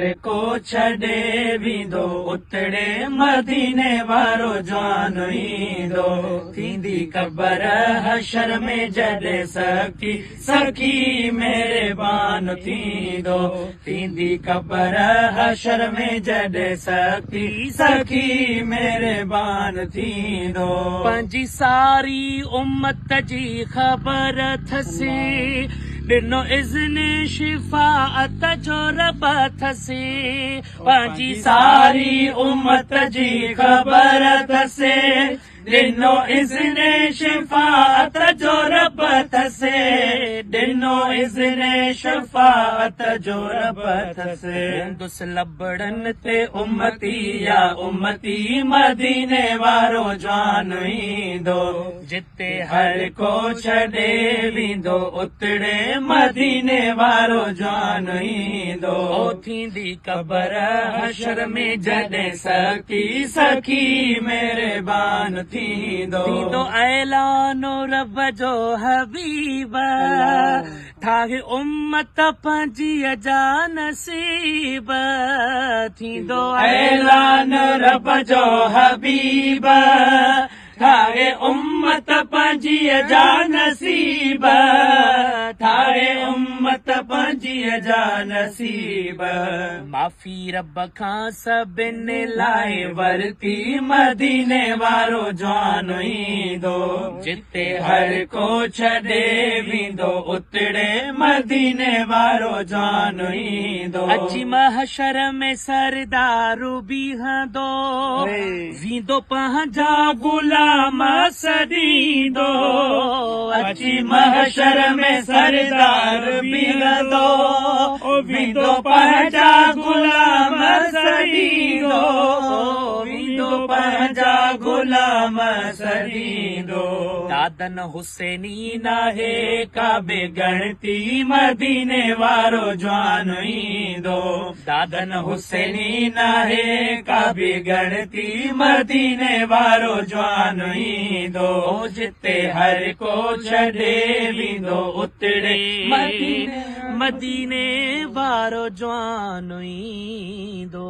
को छॾे वेंदो उतड़े मदीने वारो जवान ईंदो थींदी क़बर हशर में जॾहिं सखी सखी मेहरबान थींदो थींदी क़बर हशर में जॾहिं सखी सखी मेहरबान थींदो पंहिंजी सारी उम्मत जी ख़बर अथसि ॾिनो इज़्न शिफ़ाअत जो रब अथसि पंहिंजी सारी उम्मत जी ख़बर अथसि ॾिनो इज़्न शिफ़ाअत जो रब अथसि ॾिनो इज़्न शिफ़ाअत जो रब अथसि हूंदुसि लबड़नि ते उम्मती या उम्मती मदीने वारो जवान ईंदो जिते हर को छॾे वेंदो उतड़े मदीने वारो जवान ईंदो थींदी क़बर हशर में जॾहिं सखी सखी मेहरबान थींदो ऐलानो रब जो हबीब ठाहे उम्मत पंहिंजी जा नसीब थींदो ऐलान रब जो हबीब ठाहे उम्मत पंहिंजी जा नसीब ठाहे उम्मत पंहिंजी जा नसीब माफ़ी रब खां सभिनि लाइ वरती मदीने वारो जवान ईंदो जिते हर को छॾे वेंदो उतड़े मदीने वारो जवान ईंदो अची महशर में सरदारू बीहंदो वींदो पंहिंजा गुलाम सॾींदो अची महशर में सरदार बीहंदो वींदो पंहिंजा गुलाम सॾींदो वींदो पंहिंजा गुलाम सॾींदो दादन हुसैनी नाहे का बेगणती मदीने वारो जवान ईंदो दादन हुसैनी नाहे का बेगणती मदीने वारो जवान ईंदो जिते हर को छॾे वेंदो उतड़े मदीने वारो जवान ईंदो।